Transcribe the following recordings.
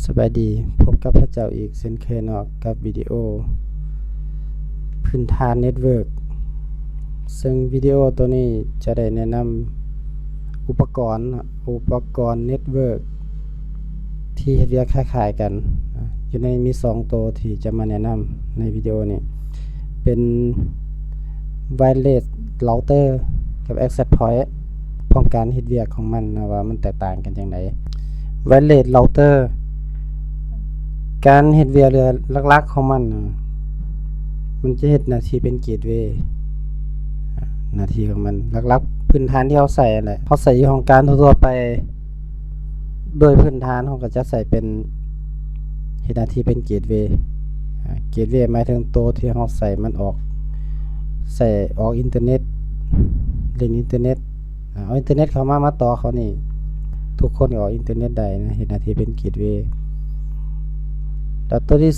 สบายดีพบกับพระเจ้าอีกเช่นเคยเนาะกับวิดีโอพื้นฐานเน็ตเวิร์กซึ่งวิดีโอตัวนี้จะได้แนะนำอุปกรณ์เน็ตเวิร์กที่เฮ็ดเวียกคล้ายๆกันอยู่ในมี2ตัวที่จะมาแนะนำในวิดีโอนี้เป็น Wireless Router กับ Access Point พร้อมการเฮ็ดเวียกของมันนะว่ามันแตกต่างกันจังได Wireless Router การเฮ็ดเวียกหลักๆของมันจะเฮ็ดหน้าที่เป็นเกตเวย์หน้าที่ของมันหลักๆพื้นฐานที่เราใส่นั่นแหละเราใส่อยู่ของการทั่วๆไปโดยพื้นฐานเราก็จะใส่เป็นเฮ็ดหน้าที่เป็นเกตเวย์หมายถึงตัวที่เราใส่มันออกอินเทอร์เน็ตเล่นอินเทอร์เน็ตเอาอินเทอร์เน็ตเข้ามาต่อเขานี่ทุกคนก็ออกอินเทอร์เน็ตได้นะเฮ็ดหน้าที่เป็นเกตเวย์แล้วตัวที่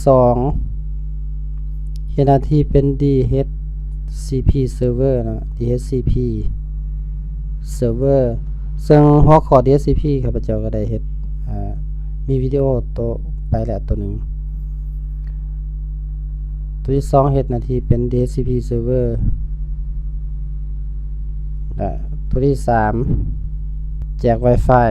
2เฮ็ดหน้าที่เป็น DHCP server นะ DHCP server ซึ่งหัวข้อ DHCP ข้าพเจ้าก็ได้เฮ็ดมีวิดีโอตัวไปแล้วตัวหนึ่งตัวที่2เฮ็ดหน้าที่เป็น DHCP server ตัวที่3แจก Wi-Fi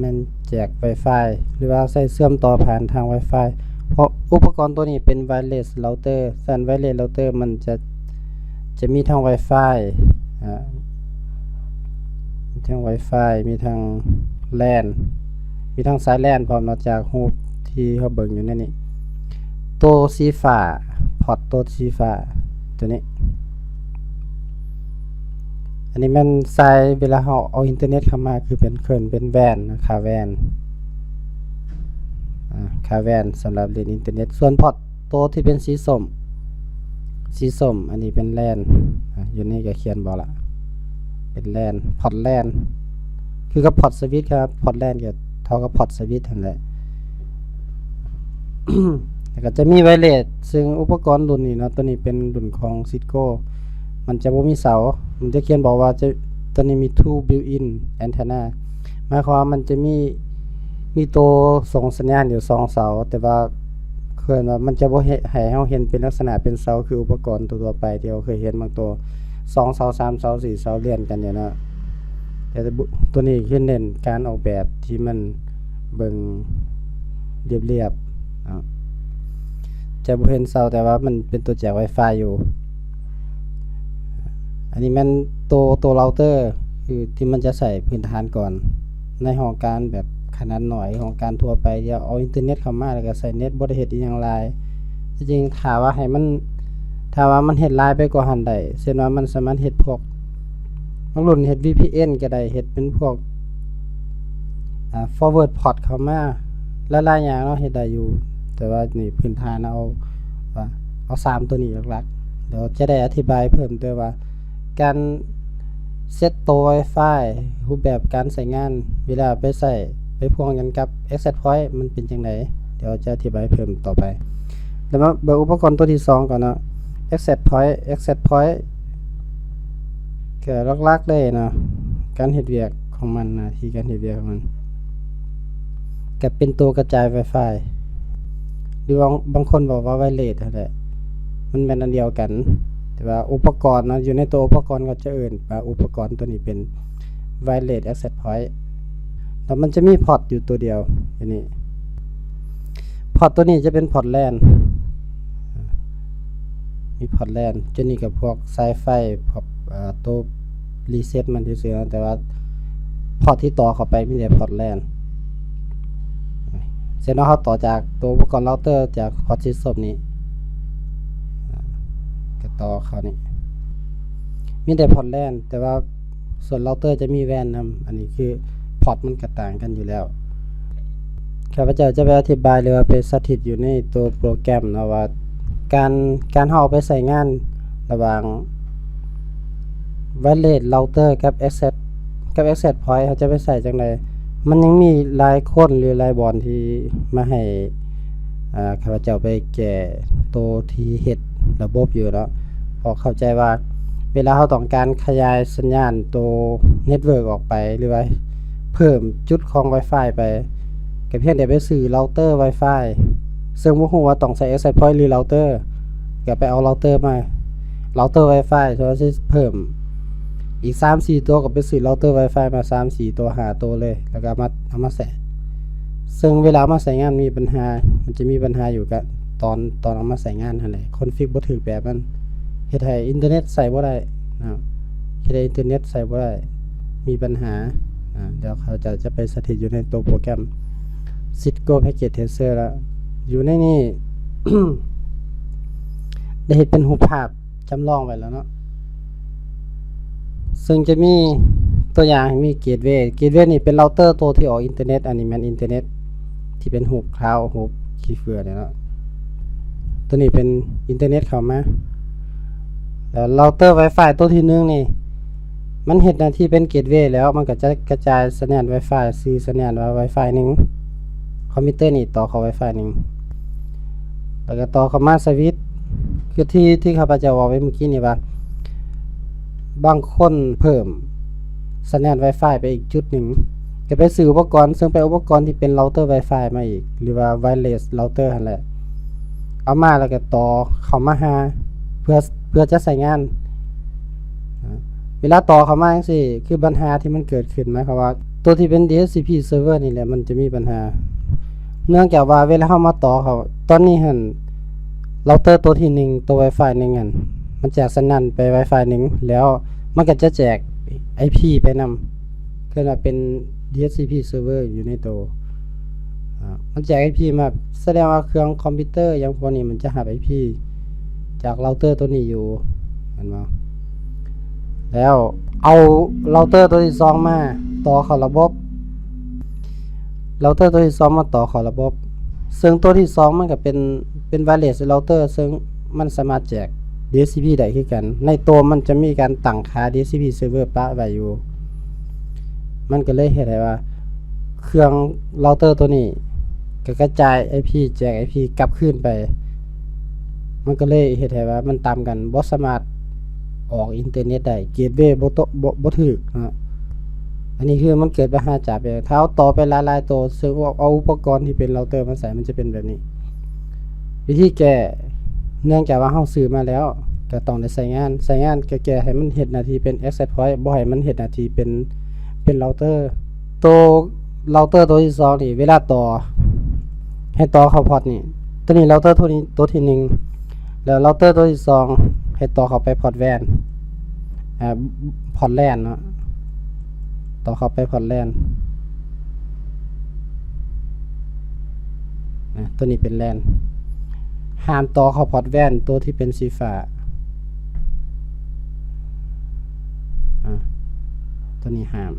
มันแจก Wi-Fi หรือว่าใช้เชื่อมต่อผ่านทาง Wi-Fi เพราะอุปกรณ์ตัวนี้เป็น Wireless Router ส่วน Wireless Router มันจะมีทั้ง Wi-Fi มีทั้ง Wi-Fi มีทั้ง LAN มีทั้งสาย LAN พร้อมนอกจากรูปที่เฮาเบิ่งอยู่นั่นนี่ตัวสีฟ้าพอร์ตตัวสีฟ้าตัวนี้อันนี้มันใช้เวลาเราเอาอินเทอร์เน็ตเข้ามาคือเป็นแวนนะค่าแวนสำหรับเล่นอินเทอร์เน็ตส่วนพอร์ตตัวที่เป็นสีส้มอันนี้เป็น LAN อยู่นี่ก็เขียนบอกละเป็น LAN พอร์ต LAN คือกับพอร์ตสวิตช์ครับพอร์ต LAN ก็เท่ากับพอร์ตสวิตช์นั่นแหละ แล้วก็จะมีไวเลสซึ่งอุปกรณ์รุ่นนี้เนาะตัวนี้เป็นรุ่นของ Cisco มันจะบ่มีเสามันจะเขียนบอกว่าตัวนี้มี two built-in antenna หมายความว่ามันจะมีตัวส่งสัญญาณอยู่2เสาแต่ว่าเคยว่ามันจะบ่ให้เฮาเห็นเป็นลักษณะเป็นเสาคืออุปกรณ์ตัวๆไปที่เราเคยเห็นบางตัว2เสา3เสา4เสาเรียนกันอยู่เนาะแต่ตัวนี้คือเน้นการออกแบบที่มันเบิ่งเรียบๆจะบ่เห็นเสาแต่ว่ามันเป็นตัวแจก Wi-Fi อยู่อันนี้มันตัวเราเตอร์คือที่มันจะใส่พื้นฐานก่อนในห้องการแบบขนาดหน่อยของการทั่วไปเดี๋ยวเอาอินเทอร์เน็ตเข้ามาแล้วก็ใส่เน็ตบ่ได้เฮ็ดอีหยังหลายจริงๆถ้าว่ามันเฮ็ดหลายไปกว่าหันได้เช่นว่ามันสามารถเฮ็ดพวกบางรุ่นเฮ็ด VPN ก็ได้เฮ็ดเป็นพวกforward port เข้ามาหลายๆอย่างเนาะเฮ็ดได้อยู่แต่ว่านี่พื้นฐานเอา3ตัวนี้หลักๆเดี๋ยวจะได้อธิบายเพิ่มด้วยว่าการเซตตัว Wi-Fi รูปแบบการใช้งานเวลาไปพ่วงกันกับ Access Point มันเป็นจังได๋เดี๋ยวจะอธิบายเพิ่มต่อไปแล้วมาเบิ่งอุปกรณ์ตัวที่2ก่อนเนาะ Access Point ก็หลักๆเลยเนาะการเฮ็ดเวียกของมันหน้าที่การเฮ็ดเวียกของมันก็เป็นตัวกระจาย Wi-Fi หรือว่าบางคนบอกว่า Wireless นั่นแหละมันเป็นอันเดียวกันแต่ว่าอุปกรณ์นะอยู่ในตัวอุปกรณ์ก็จะเอิ้นว่าอุปกรณ์ตัวนี้เป็น Wireless Access Point แล้วมันจะมีพอร์ตอยู่ตัวเดียวอันนี้พอร์ตตัวนี้จะเป็นพอร์ต LAN มีพอร์ต LAN จะนี่กับพวกสายไฟพวกตัวรีเซ็ตมันซื่อๆแต่ว่าพอร์ตที่ต่อเข้าไปมีแต่พอร์ต LAN เส้นเขาต่อจากตัวอุปกรณ์เราเตอร์จากพอร์ตสีส้มนี้ก็ต่อเข้านี่มีแต่พอร์ต LAN แต่ว่าส่วนเราเตอร์จะมีแวนนำอันนี้คือพอร์ตมันก็ต่างกันอยู่แล้วข้าพเจ้าจะไปอธิบายหรือว่าไปสาธิตอยู่ในตัวโปรแกรมนะว่าการเฮาไปใช้งานระหว่าง Wireless Router กับ Access Point เขาจะไปใส่จังไดมันยังมีหลายคนหรือหลายบอนที่มาให้ข้าพเจ้าไปแก้ตัวที่เฮ็ดระบบอยู่เนาะพอเข้าใจว่า เวลาเราต้องการขยายสัญญาณตัวเน็ตเวิร์กออกไปหรือว่าเพิ่มจุดของ Wi-Fi ไปก็เพียงแต่ไปซื้อเราเตอร์ Wi-Fi ซึ่งบ่ฮู้ว่าต้องใช้ access point หรือเราเตอร์ก็ไปเอาเราเตอร์มาเราเตอร์ Wi-Fi ถ้าว่าสิเพิ่มอีก 3-4 ตัวก็ไปซื้อเราเตอร์ Wi-Fi มา 3-4 ตัว5ตัวเลยแล้วก็เอามาใส่ซึ่งเวลามาใส่งานมีปัญหามันจะมีปัญหาอยู่กับตอนเอามาใส่งานนั่นแหละคอนฟิกบ่ถูกแบบมันเฮ็ดให้อินเทอร์เน็ตใส่บ่ได้นะครับเฮ็ดให้อินเทอร์เน็ตใส่บ่ได้มีปัญหาเดี๋ยวเขาจะไปสถิตอยู่ในตัวโปรแกรม Cisco Packet Tracer แล้วอยู่ในนี่ ได้เฮ็ดเป็นรูปภาพจำลองไว้แล้วเนาะซึ่งจะมีตัวอย่างมีเกตเวย์นี่เป็นเราเตอร์ตัวที่ออกอินเทอร์เน็ตอันนี้แม่นอินเทอร์เน็ตที่เป็นรูปคราวรูปขี้เฟือเนี่ยเนาะตัวนี้เป็นอินเทอร์เน็ตเข้ามาแล้วเราเตอร์ Wi-Fi ตัวที่1นี่มันเฮ็ดหน้าที่เป็นเกตเวย์แล้วมันก็จะกระจายสัญญาณ Wi-Fi สื่อสัญญาณว่า Wi-Fi 1คอมพิวเตอร์นี่ต่อเข้า Wi-Fi 1แล้วก็ต่อเข้ามาสวิตช์คือที่ข้าพเจ้าบอกไว้เมื่อกี้นี่ว่าบางคนเพิ่มสัญญาณ Wi-Fi ไปอีกจุดหนึ่งก็ไปซื้ออุปกรณ์ซึ่งเป็นอุปกรณ์ที่เป็นเราเตอร์ Wi-Fi มาอีกหรือว่า wireless router นั่นแหละเอามาแล้วก็ต่อเข้ามาหาเพื่อจะใช้งานเวลาต่อเข้ามาจังซี่คือปัญหาที่มันเกิดขึ้นหมายความว่าตัวที่เป็น DHCP server นี่แหละมันจะมีปัญหาเนื่องจากว่าเวลาเฮามาต่อเขาตอนนี้หั่นเราเตอร์ตัวที่1ตัว Wi-Fi 1หั่นมันแจกสัญญาณไป Wi-Fi 1แล้วมันก็จะแจก IP ไปนำคือว่าเป็น DHCP server อยู่ในตัวมันแจก IP มาแสดงว่าเครื่องคอมพิวเตอร์อย่างพวกนี้มันจะรับ IP จากเราเตอร์ตัวนี้อยู่เห็นบ่แล้วเอาเราเตอร์ตัวที่2มาต่อเข้าระบบเราเตอร์ตัวที่2มาต่อเข้าระบบซึ่งตัวที่2มันก็เป็น wireless router ซึ่งมันสามารถแจก DHCP ได้คือกันในตัวมันจะมีการตั้งค่า DHCP server ปะไว้อยู่มันก็เลยเฮ็ดให้ว่าเครื่องเราเตอร์ตัวนี้ก็กระจาย IP แจก IP กลับคืนไปมันก็เลยเฮ็ดให้ว่ามันตามกันบ่สามารถออกอินเทอร์เน็ตได้เกตเวย์บ่ถูกนะอันนี้คือมันเกิดปัญหาจากถ้าเอาต่อไปหลายๆตัวซึ่งเอาอุปกรณ์ที่เป็นเราเตอร์มาใส่มันจะเป็นแบบนี้วิธีแก้เนื่องจากว่าเฮาซื้อมาแล้วก็ต้องได้ใช้งานก็แก้ให้มันเฮ็ดหน้าที่เป็น access point บ่ให้มันเฮ็ดหน้าที่เป็นเราเตอร์ตัวเราเตอร์ตัวที่2นี่เวลาต่อให้ต่อเข้าพอร์ตนี่ตัวนี้เราเตอร์ตัวที่1แล้วเราเตอร์ตัวที่2ให้ต่อเข้าไปพอร์ตแวนพอร์ตแลนเนาะต่อเข้าไปพอร์ตแลนตัวนี้เป็นแลนห้ามต่อเข้าพอร์ตแวนตัวที่เป็นสีฟ้าตัวนี้ห้าม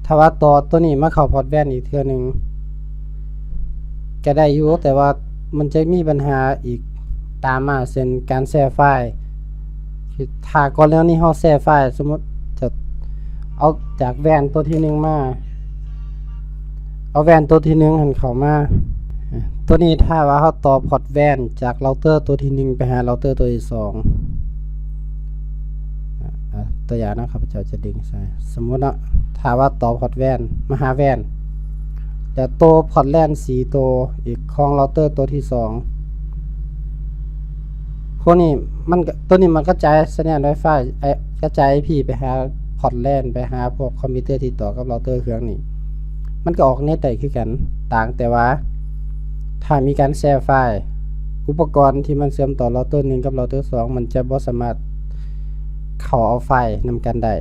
ถ้าว่าต่อตัวนี้มาเข้าพอร์ตแวนอีกเทื่อนึงก็ได้อยู่แต่ว่ามันจะมีปัญหาอีกตามมาเช่นการแชร์ไฟล์คือถ้าก่อนแล้วนี่เฮาแชร์ไฟล์สมมุติจะเอาจากแวนตัวที่1มาเอาแวนตัวที่1หั่นเข้ามาตัวนี้ถ้าว่าเฮาต่อพอร์ตแวนจากเราเตอร์ตัวที่1ไปหาเราเตอร์ตัวที่2ตัวอย่างนะครับเจ้าจะดึงใส่สมมุติถ้าว่าต่อพอร์ตแวนมาหาแวนแต่ตัวพอร์ตแลน4ตัวอีกของเราเตอร์ตัวที่2พวกนี้มันตัวนี้มันกระจายสัญญาณ Wi-Fi กระจาย IP ไปหาพอร์ตแลนไปหาพวกคอมพิวเตอร์ที่ต่อกับเราเตอร์เครื่องนี้มันก็ออกเน็ตได้คือกันต่างแต่ว่าถ้ามีการแชร์ไฟล์อุปกรณ์ที่มันเชื่อมต่อเราเตอร์1กับเราเตอร์2มันจะบ่สามารถเข้าเอาไฟล์นำกันได้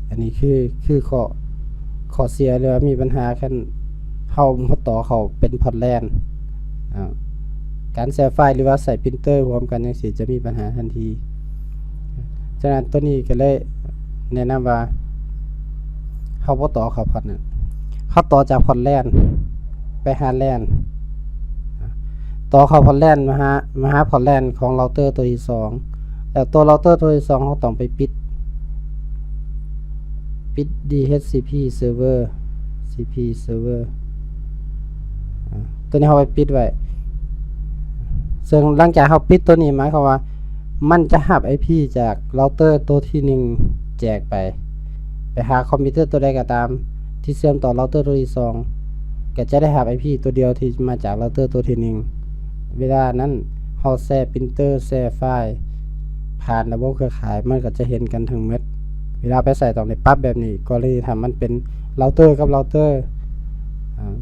อันนี้คือข้อเสียหรือว่ามีปัญหาคันเฮาต่อเข้าเป็นพอร์ตแลนการแชร์ไฟล์หรือว่าใส่พรินเตอร์รวมกันจังซี่จะมีปัญหาทันทีฉะนั้นตัวนี้ก็เลยแนะนำว่าเฮาบ่ต่อเข้าพอร์ตนั้นเฮาต่อจากพอร์ตแลนไปหาแลนต่อเข้าพอร์ตแลนมาหาพอร์ตแลนของเราเตอร์ตัวที่2แล้วตัวเราเตอร์ตัวที่2เฮาต้องไปปิด DHCP server CP server ตัวนี้เฮาไปปิดไว้ซึ่งหลังจากเฮาปิดตัวนี้หมายความว่า มันจะหับ IP จากเราเตอร์ตัวที่1แจกไปหาคอมพิวเตอร์ตัวใดก็ตามที่เชื่อมต่อเราเตอร์ตัวที่2ก็จะได้หับ IP ตัวเดียวที่มาจากเราเตอร์ตัวที่1เวลานั้นเฮาแชร์ปรินเตอร์แชร์ไฟล์ผ่านระบบเครือข่ายมันก็จะเห็นกันทั้งหมดเวลาไปใส่ต้องได้ปรับแบบนี้ก็เลยทำมันเป็นเราเตอร์กับเราเตอร์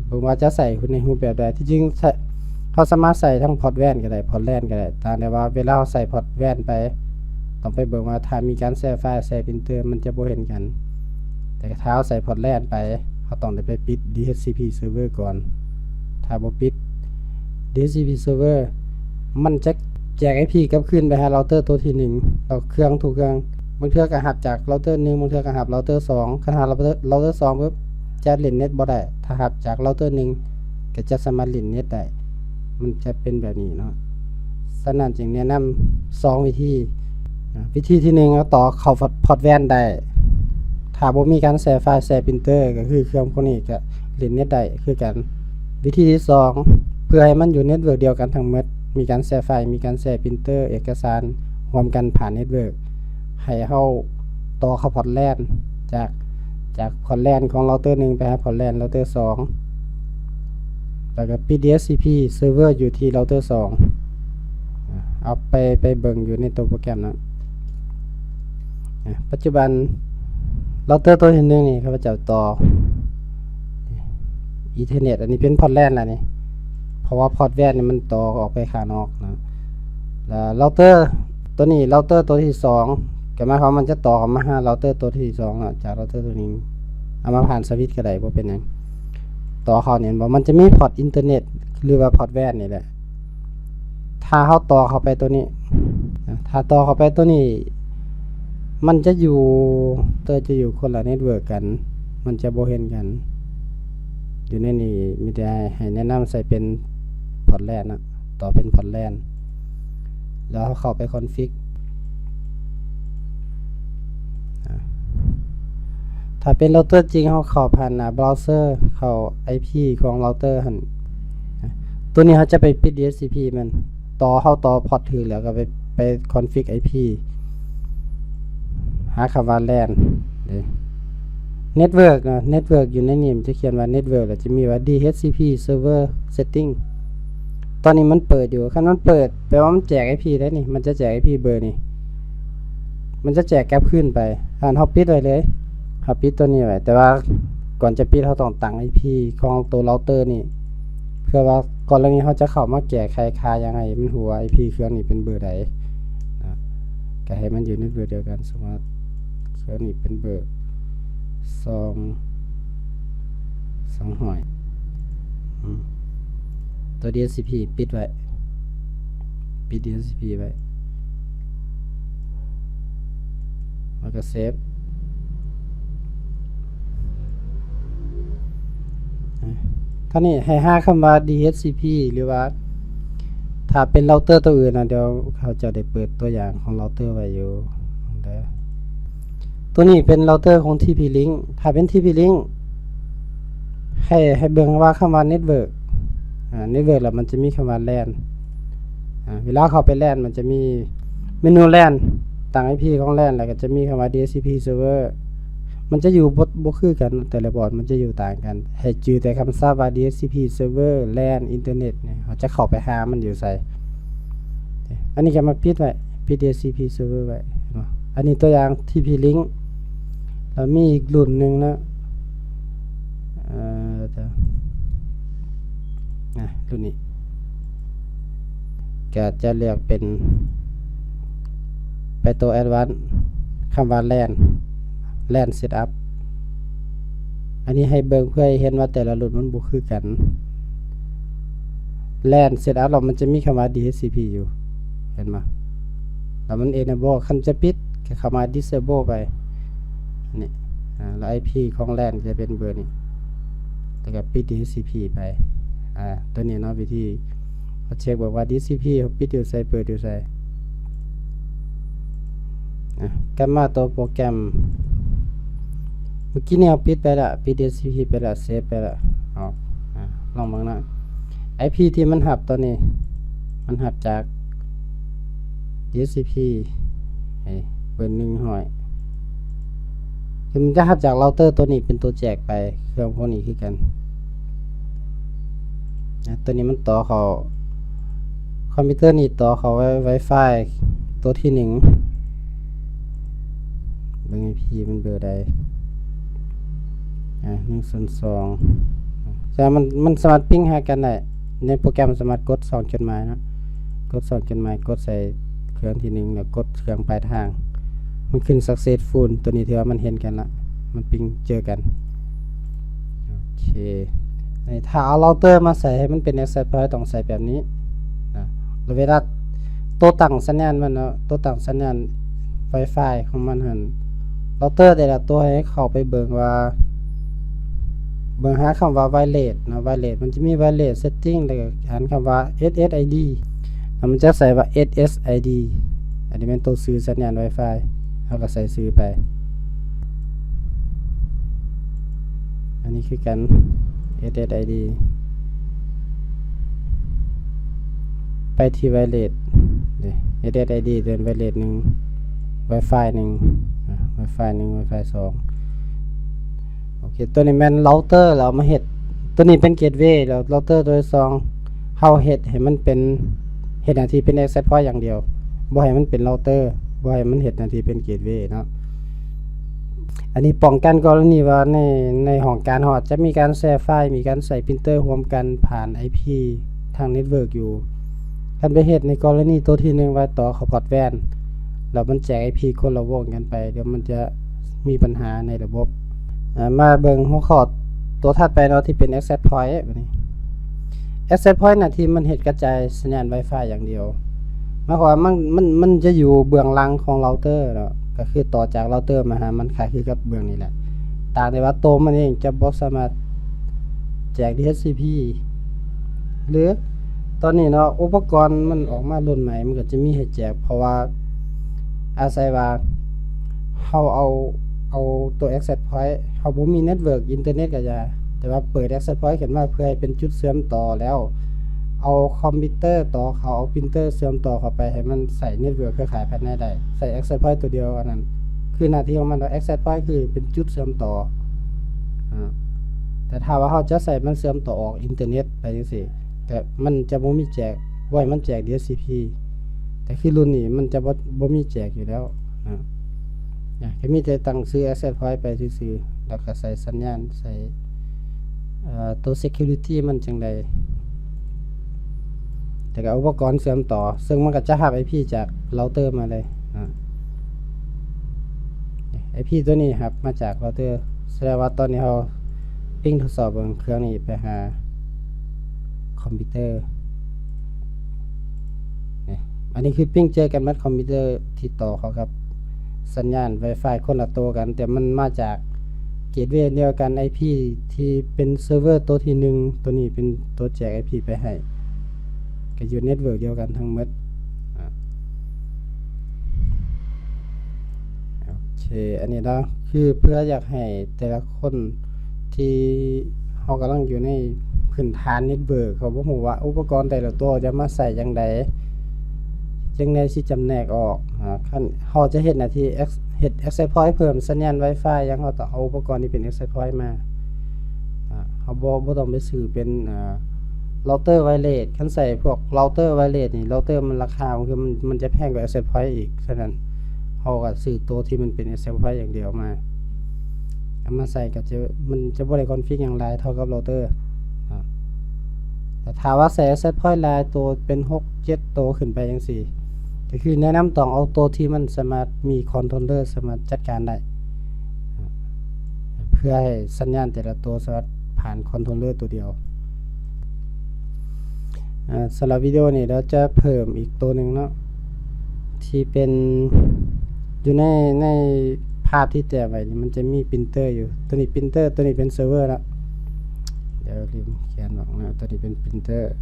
ผมว่าจะใส่ในรูปแบบใดที่จริงเขาสามารถใส่ทั้งพอร์ตแว่นก็ได้พอร์ตแลนก็ได้แต่ว่าเวลาเราใส่พอร์ตแว่นไปต้องไปเบิ่งว่าถ้ามีการแชร์ไฟล์แชร์ปรินเตอร์มันจะบ่เห็นกันแต่ถ้าเราใส่พอร์ตแลนไปเขาต้องได้ไปปิด DHCP server ก่อนถ้าบ่ปิด DHCP server มันจะแจก IP กลับคืนไปหาเราเตอร์ตัวที่1เราเครื่องทุกเครื่องบางเทื่อก็หับจากเราเตอร์1บางเทื่อก็หับเราเตอร์2คันหาเราเตอร์2ปุ๊บจะเล่นเน็ตบ่ได้ถ้าหับจากเราเตอร์1ก็จะสามารถเล่นเน็ตได้มันจะเป็นแบบนี้เนาะฉะนั้นจึงแนะนำ2วิธีวิธีที่1เอาต่อเข้าพอร์ตแว่นได้ถ้าบ่มีการแชร์ไฟล์แชร์ปรินเตอร์ก็คือเครื่องพวกนี้ก็เล่นเน็ตได้คือกันวิธีที่2เพื่อให้มันอยู่เน็ตเวิร์กเดียวกันทั้งหมดมีการแชร์ไฟล์มีการแชร์ปรินเตอร์เอกสารรวมกันผ่านเน็ตเวิร์กให้เฮาต่อเข้าพอร์ตแลนจากพอร์ตแลนของเราเตอร์1ไปหาพอร์ตแลนเราเตอร์2แล้วก็ DHCP server อยู่ที่เราเตอร์2เอาไปเบิ่งอยู่ในตัวโปรแกรมนะปัจจุบันเราเตอร์ตัวที่1นี่ข้าพเจ้าต่ออีเทอร์เน็ตอันนี้เป็นพอร์ตแลนแล้วนี่เพราะว่าพอร์ตแว่นนี่มันต่อออกไปข้างนอกนะแล้วเราเตอร์ตัวนี้เราเตอร์ตัวที่2ก็หมายความมันจะต่อเข้ามาหาเราเตอร์ตัวที่2อ่ะจากเราเตอร์ตัวนี้เอามาผ่านสวิตช์ก็ได้บ่เป็นหยังต่อเข้าเนี่ยบ่มันจะมีพอร์ตอินเทอร์เน็ตหรือว่าพอร์ตแว่นนี่แหละถ้าเฮาต่อเข้าไปตัวนี้ถ้าต่อเข้าไปตัวนี้มันจะอยู่จะอยู่คนละเน็ตเวิร์กกันมันจะบ่เห็นกันอยู่ในนี้มีแต่ให้แนะนำใส่เป็นพอร์ตแลนนะต่อเป็นพอร์ตแลนแล้วเข้าไปคอนฟิกถ้าเป็นเราเตอร์จริงเขาเข้าผ่านหน้าเบราว์เซอร์เข้า IP ของเราเตอร์หั่นตัวนี้เขาจะไปปิด DHCP มันต่อพอร์ตถือแล้วก็ไปคอนฟิก IP หาคำว่า LAN เน็ตเวิร์กนะเน็ตเวิร์กอยู่ในนี้มันจะเขียนว่าเน็ตเวิร์กแล้วจะมีว่า DHCP server setting ตอนนี้มันเปิดอยู่คันมันเปิดแปลว่ามันแจก IP ได้นี่มันจะแจก IP เบอร์นี่มันจะแจกแก๊ปขึ้นไปเฮาปิดไว้เลยเฮาปิดตัวนี้ไว้แต่ว่าก่อนจะปิดเฮาต้องตั้ง IP ของตัวเราเตอร์นี่เพื่อว่าก่อนแล้วนี้เฮาจะเข้ามาแก้ไขค่ายังไงมันหัว IP เครื่องนี้เป็นเบอร์ใดนะก็ให้มันอยู่ในเบอร์เดียวกันสมมุติเครื่องนี้เป็นเบอร์2หอยตัว DHCP ปิดไว้ปิด DHCP ไว้แล้วก็เซฟท่านี้ให้หาคำว่า DHCP หรือว่าถ้าเป็นเราเตอร์ตัวอื่นนะเดี๋ยวเขาจะได้เปิดตัวอย่างของเราเตอร์ไว้อยู่ตัวนี้เป็นเราเตอร์ของ TP-Link ถ้าเป็น TP-Link ให้เบิ่งว่าคำว่า Network Network แล้วมันจะมีคำว่า LAN เวลาเข้าไป LAN มันจะมีเมนู LAN ตั้ง IP ของ LAN แล้วก็จะมีคำว่า DHCP server มันจะอยู่บ่คือกันแต่ละบอร์ดมันจะอยู่ต่างกันให้จื่อแต่คำศัพท์ว่า DHCP server LAN อินเทอร์เน็ตเนี่ยเขาจะเข้าไปหามันอยู่ใส่อันนี้ก็มาปิดไว้ปิด DHCP server ไว้อันนี้ตัวอย่าง TP-Link แล้วมีอีกรุ่นหนึ่งนะรุ่นนี้ก็จะเรียกเป็นไปตัว Advanced คำว่า LAN Setup อันนี้ให้เบิ่งเพื่อให้เห็นว่าแต่ละรุ่นมันบ่คือกัน LAN Setup แล้วมันจะมีคำว่า DHCP อยู่เห็นมั้ยแล้วมัน Enable คันจะปิดก็เข้ามา Disable ไปนี่แล้ว IP ของ LAN จะเป็นเบอร์นี้แล้วก็ปิด DHCP ไปตัวนี้เนาะวิธีเขาเช็คบอกว่า DHCP เขาปิดอยู่ใส่เปิดอยู่ใส่กลับมาตัวโปรแกรมเมื่อกี้เนี่ยปิดไปละปิด DHCP ไปละเซฟไปละลองเบิ่งนะ IP ที่มันหับตัวนี้มันหับจาก DHCP ให้เบอร์1ห้อยคือมันจะรับจากเราเตอร์ตัวนี้เป็นตัวแจกไปเครื่องพวกนี้คือกันตัวนี้มันต่อเขาคอมพิวเตอร์นี่ต่อเขาไว้ Wi-Fi ตัวที่1เบอร์ IP มันเบอร์ใด102แต่มันสามารถปิ้งหากันได้ในโปรแกรมสามารถกด2จดหมายนะกด2จดหมายกดใส่เครื่องที่1แล้วกดเครื่องปลายทางมันขึ้น successful ตัวนี้ถือว่ามันเห็นกันละมันปิ้งเจอกันโอเคถ้าเอาเราเตอร์มาใส่ให้มันเป็น access point ต้องใส่แบบนี้นะแล้วเวลาตัวตั้งสัญญาณมันเนาะตัวตั้งสัญญาณ Wi-Fi ของมันหั่นเราเตอร์แต่ละตัวให้เข้าไปเบิ่งหาคำว่า wireless นะ wireless มันจะมี wireless setting แล้วก็หันคำว่า SSID แล้วมันจะใส่ว่า SSID อันนี้เป็นตัวซื้อสัญญาณ Wi-Fi เราก็ใส่ซื้อไปอันนี้คือกัน SSID ไปที่ wireless SSID เดิน wireless 1 Wi-Fi 1 Wi-Fi 1 Wi-Fi 2โอเคตัวนี้แม่นเราเตอร์เรามาเฮ็ดตัวนี้เป็นเกตเวย์แล้วเราเตอร์ตัวที่2เฮาเฮ็ดให้มันเป็นเฮ็ดหน้าที่เป็น access point อย่างเดียวบ่ให้มันเป็นเราเตอร์บ่ให้มันเฮ็ดหน้าที่เป็นเกตเวย์เนาะอันนี้ป้องกันกรณีว่าในห้องการฮอดจะมีการแชร์ไฟล์มีการใส่พรินเตอร์ร่วมกันผ่าน IP ทางเน็ตเวิร์กอยู่คันไปเฮ็ดในกรณีตัวที่1ว่าต่อเข้าพอร์ตแวนแล้วมันแจก IP คนละวงกันไปเดี๋ยวมันจะมีปัญหาในระบบมาเบิ่งหัวข้อตัวถัดไปเนาะที่เป็น access point บัดนี้ access point น่ะที่มันเฮ็ดกระจายสัญญาณ Wi-Fi อย่างเดียวหมายความว่ามันจะอยู่เบื้องหลังของเราเตอร์เนาะก็คือต่อจากเราเตอร์มาหามันคล้ายคือกับเบื้องนี้แหละต่างแต่ว่าตัวมันเองจะบ่สามารถแจก DHCP หรือตอนนี้เนาะอุปกรณ์มันออกมารุ่นใหม่มันก็จะมีให้แจกเพราะว่าอาศัยว่าเฮาเอาตัว access point เฮาบ่มีเน็ตเวิร์กอินเทอร์เน็ตก็จะแต่ว่าเปิด access point ขึ้นมาเพื่อให้เป็นจุดเชื่อมต่อแล้วเอาคอมพิวเตอร์ต่อเขาเอาพรินเตอร์เชื่อมต่อเข้าไปให้มันใส่เน็ตเวิร์กเครือข่ายภายในได้ใส่ access point ตัวเดียวอันนั้นคือหน้าที่ของมันว่า access point คือเป็นจุดเชื่อมต่อแต่ถ้าว่าเฮาจะใส่มันเชื่อมต่อออกอินเทอร์เน็ตไปจังซี่แต่มันจะบ่มีแจกบ่ให้มันแจก DHCP แต่คือรุ่นนี้มันจะบ่มีแจกอยู่แล้วแค่มีแต่ตั้งซื้อ access point ไปซื่อๆแล้วก็ใส่สัญญาณใส่ตัว security มันจังได๋แต่ก็อุปกรณ์เชื่อมต่อซึ่งมันก็จะรับ IP จากเราเตอร์มาเลยIP ตัวนี้ครับมาจากเราเตอร์แสดงว่าตอนนี้เราปิ้งทดสอบเบิ่งเครื่องนี้ไปหาคอมพิวเตอร์อันนี้คือปิ้งเจอกันมัดคอมพิวเตอร์ที่ต่อเขาครับสัญญาณ Wi-Fi คนละตัวกันแต่มันมาจากเกตเวย์เดียวกัน IP ที่เป็นเซิร์ฟเวอร์ตัวที่1ตัวนี้เป็นตัวแจก IP ไปให้ก็อยู่เน็ตเวิร์กเดียวกันทั้งหมดโอเคอันนี้เนาะคือเพื่ออยากให้แต่ละคนที่เฮากำลังอยู่ในพื้นฐานเน็ตเวิร์กเขาบ่ฮู้ว่าอุปกรณ์แต่ละตัวจะมาใส่จังไดจังได๋สิจำแนกออกคันเฮาจะเฮ็ดหน้าที่เฮ็ด access point เพิ่มสัญญาณ Wi-Fi ยังเฮาต้องเอาอุปกรณ์ที่เป็น access point มาเฮาบ่ต้องไปซื้อเป็นเราเตอร์ wireless คันใส่พวกเราเตอร์ wireless นี่เราเตอร์มันราคาคือมันจะแพงกว่า access point อีกฉะนั้นเฮาก็ซื้อตัวที่มันเป็น access point อย่างเดียวมาเอามาใส่ก็มันจะบ่ได้คอนฟิกหยังหลายเท่ากับเราเตอร์แต่ถ้าว่าใส่ access point หลายตัวเป็น6 7ตัวขึ้นไปจังซี่ก็คือแนะนำต้องเอาตัวที่มันสามารถมีคอนโทรลเลอร์สามารถจัดการได้เพื่อให้สัญญาณแต่ละตัวสามารถผ่านคอนโทรลเลอร์ตัวเดียวสำหรับวิดีโอนี้เราจะเพิ่มอีกตัวหนึ่งเนาะที่เป็นอยู่ในภาพที่แจกไว้นี่มันจะมีพรินเตอร์อยู่ตัวนี้พรินเตอร์ตัวนี้เป็นเซิร์ฟเวอร์แล้วเดี๋ยวลืมเขียนออกนะตัวนี้เป็นพรินเตอร์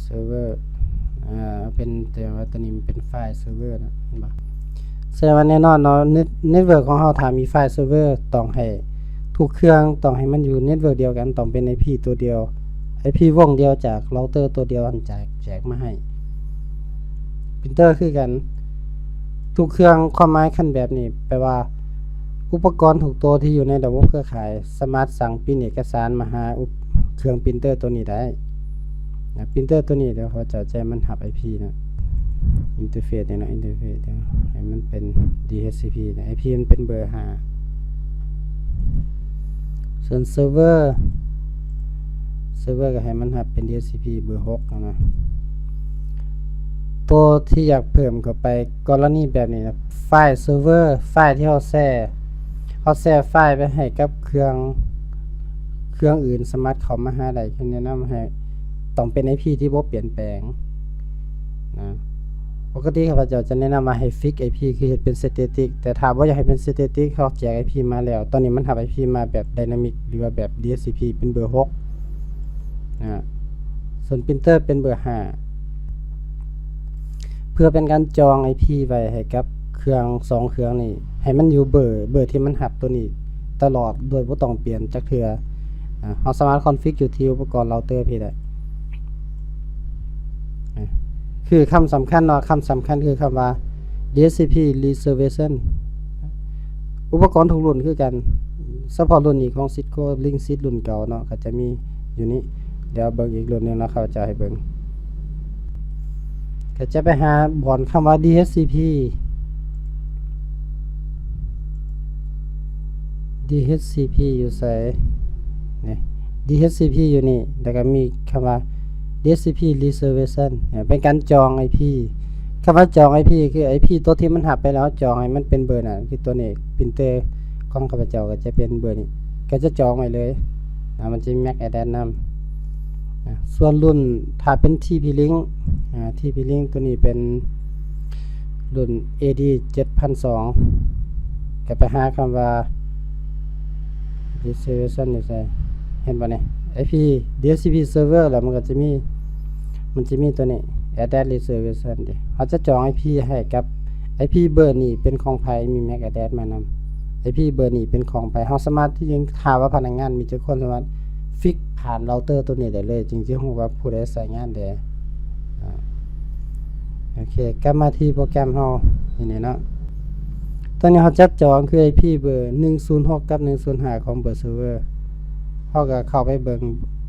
เซิร์ฟเวอร์เป็นแต่ว่าตัวนี้มันเป็นไฟล์เซิร์ฟเวอร์นะเห็นป่ะ แสดงว่าแน่นอนเนาะเน็ตเวิร์กของเราถ้ามีไฟล์เซิร์ฟเวอร์ต้องให้ทุกเครื่องต้องให้มันอยู่เน็ตเวิร์กเดียวกันต้องเป็น IP ตัวเดียว IP วงเดียวจากเราเตอร์ตัวเดียวอันแจกมาให้ปรินเตอร์คือกันทุกเครื่องความหมายคันแบบนี้แปลว่าอุปกรณ์ทุกตัวที่อยู่ในระบบเครือข่ายสามารถสั่งพิมพ์เอกสารมาหาเครื่องปรินเตอร์ตัวนี้ได้นะปรินเตอร์ตัวนี้เดี๋ยวเขาจะใจมันหับ IP นะอินเทอร์เฟซเนี่ยเนาะอินเทอร์เฟซเดี๋ยวให้มันเป็น DHCP นะ IP มันเป็นเบอร์5ส่วนเซิร์ฟเวอร์ก็ให้มันหับเป็น DHCP เบอร์6นะตัวที่อยากเพิ่มเข้าไปกรณีแบบนี้นะไฟล์เซิร์ฟเวอร์ไฟล์ที่เราแช่ไฟล์ไปให้กับเครื่องอื่นสามารถเข้ามาหาได้คือแนะนำให้ต้องเป็น IP ที่บ่เปลี่ยนแปลงนะปกติข้าพเจ้าจะแนะนำมาให้ฟิก IP คือเฮ็ดเป็น static แต่ถ้าบ่อยากให้เป็น static เขาแจก IP มาแล้วตอนนี้มันหับ IP มาแบบ dynamic หรือว่าแบบ DHCP เป็นเบอร์6นะส่วน printer เป็นเบอร์5เพื่อเป็นการจอง IP ไว้ให้กับเครื่อง2เครื่องนี้ให้มันอยู่เบอร์ที่มันหับตัวนี้ตลอดโดยบ่ต้องเปลี่ยนจักเทื่อเราสามารถคอนฟิกอยู่ที่อุปกรณ์เราเตอร์พี่ได้คือคำสำคัญเนาะคำสำคัญคือคำว่า DHCP reservation อุปกรณ์ทุกรุ่นคือกันเฉพาะรุ่นนี้ของ Cisco Linksys รุ่นเก่าเนาะก็จะมีอยู่นี้เดี๋ยวเบิ่งอีกรุ่นนึงแล้วเขาจะให้เบิ่งก็จะไปหาบอนคำว่า DHCP อยู่ไสนี่ DHCP อยู่นี่แล้วก็มีคำว่า DHCP reservation เป็นการจอง IP คำว่าจอง IP คือ IP ตัวที่มันหับไปแล้วจองให้มันเป็นเบอร์นั้นคือตัวนี้ปรินเตอร์ของข้าพเจ้าก็จะเป็นเบอร์นี้ก็จะจองไว้เลยมันจะมี MAC address นำส่วนรุ่นถ้าเป็น TP-Link TP-Link ตัวนี้เป็นรุ่น AD 7002ก็ไปหาคำว่า reservation นี่ใส่เห็นป่ะเนี่ย IP DHCP server แล้วมันจะมีตัวนี้ address reservation ดิเขาจะจอง IP ให้กับ IP เบอร์นี้เป็นของไผมี MAC address มานำ IP เบอร์นี้เป็นของไผเฮาสามารถที่จะหาว่าพนักงานมีจักคนสามารถฟิกผ่านเราเตอร์ตัวนี้ได้เลยจริงๆฮู้ว่าผู้ใดใช้งานได้โอเคกลับมาที่โปรแกรมเฮานี่เนาะตอนนี้เฮาจัดจองคือ IP เบอร์106กับ105ของเบอร์เซิร์ฟเวอร์เฮาก็เข้าไปเบิ่ง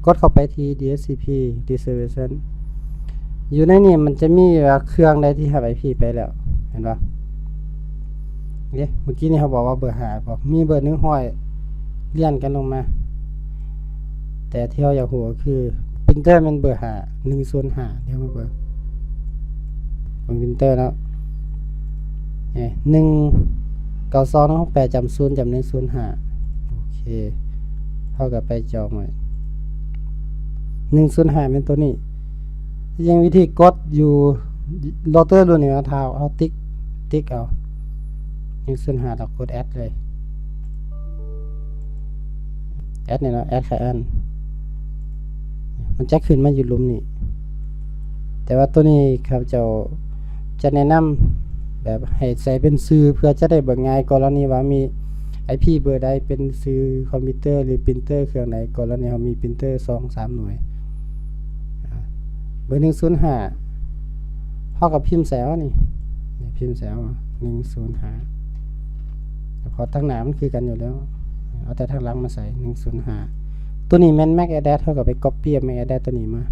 กดเข้าไปที่ DHCP reservation อยู่ในนี้มันจะมีว่าเครื่องใดที่รับ IP ไปแล้วเห็นบ่เนี่ยเมื่อกี้นี่เขาบอกว่าเบอร์5บอกมีเบอร์1ห้อยเลี่ยนกันลงมาแต่ที่เราอยากรู้ก็คือปรินเตอร์มันเบอร์5 105เดี๋ยวมาเบิ่งของปรินเตอร์เนาะเนี่ย19268จำ0จำ105โอเคเท่ากับไปจองไว้105เป็นตัวนี้ยังวิธีกดอยู่โรเตอร์รุ่นนี้เอาติ๊กเอา105เรากดแอดเลยแอดเนี่ยเนาะแอดไคลเอนต์มันจะขึ้นมาอยู่หลุมนี้แต่ว่าตัวนี้ครับจะแนะนำแบบให้ใส่เป็นชื่อเพื่อจะได้เบิ่งง่ายกรณีว่ามี IP เบอร์ใดเป็นชื่อคอมพิวเตอร์หรือปรินเตอร์เครื่องไหนกรณีเรามีปรินเตอร์ 2-3 หน่วยเบอร์105เท่ากับพิมพ์แสวนี่พิมพ์แสว105พอทั้งหน้ามันคือกันอยู่แล้วเอาแต่ทางหลังมาใส่105ตัวนี้แม่น MAC address เท่ากับไป copy MAC address ตัวนี้มา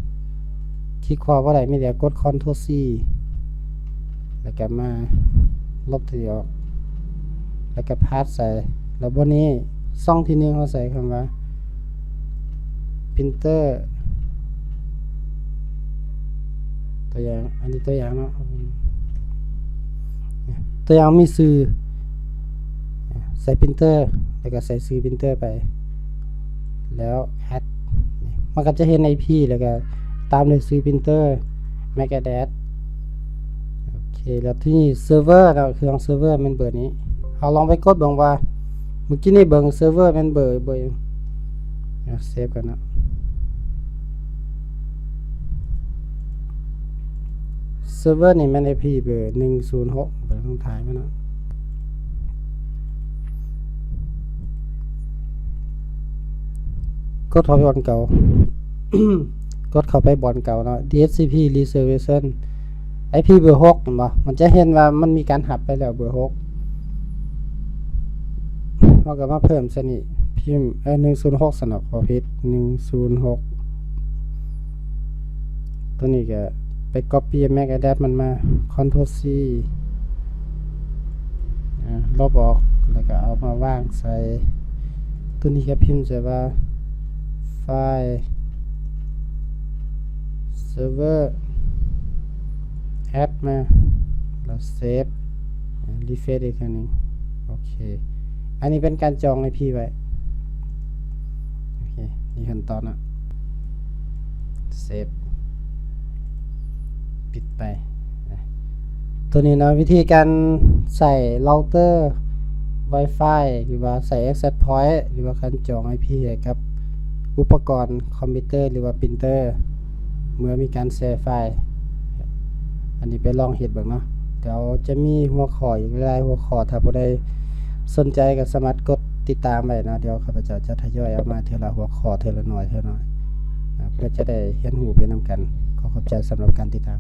คลิกขวาบ่ได้มีแต่กด Ctrl C แล้วก็มาลบทีออกแล้วก็พาสใส่แล้วบนนี้ช่องที่1เฮาใส่คำว่า printer ตัวอย่างอันนี้ตัวอย่างเนาะตัวอย่างมีชื่อใส่ปรินเตอร์แล้วก็ใส่ชื่อปรินเตอร์ไปแล้วแอดมันก็จะเห็น IP แล้วก็ตามด้วยชื่อปรินเตอร์ MAC address โอเคแล้วที่นี่เซิร์ฟเวอร์เราเครื่องเซิร์ฟเวอร์มันเบอร์นี้เอาลองไปกดเบิ่งว่าเมื่อกี้นี่เบิ่งเซิร์ฟเวอร์มันเบอร์เซฟกันนะเซิร์ฟเวอร์นี่มัน IP เบอร์106เบอร์ต้องถ่ายมั้ยเนาะ กดเข้าไปบอนเก่า กดเข้าไปบอนเก่าเนาะ DHCP reservation IP เบอร์6เห็นบ่มันจะเห็นว่ามันมีการหับไปแล้วเบอร์6เราก็มาเพิ่มซะนี่พิมพ์106สนอกขอผิด106ตัวนี้ก็ไป copy MAC address มันมา Ctrl C ลบออกแล้วก็เอามาวางใส่ตัวนี้ก็พิมพ์ใส่ว่าไฟล์ server add มาแล้ว save refresh อีกครั้งนึงโอเคอันนี้เป็นการจอง IP ไว้โอเคนี่ขั้นตอนนะเซฟปิดไปตัวนี้นะวิธีการใส่เราเตอร์ Wi-Fi หรือว่าใส่ Access Point หรือว่าการจอง IP กับอุปกรณ์คอมพิวเตอร์หรือว่าปรินเตอร์เมื่อมีการแชร์ไฟล์อันนี้ไปลองเฮ็ดเบิ่งเนาะเดี๋ยวจะมีหัวข้ออีกหลายหัวข้อถ้าผู้ใดสนใจก็สามารถกดติดตามไว้นะเดี๋ยวข้าพเจ้าจะทยอยเอามาเทื่อละหัวข้อเทื่อละน้อยเพื่อจะได้เรียนรู้ไปนำกันขอขอบใจสำหรับการติดตาม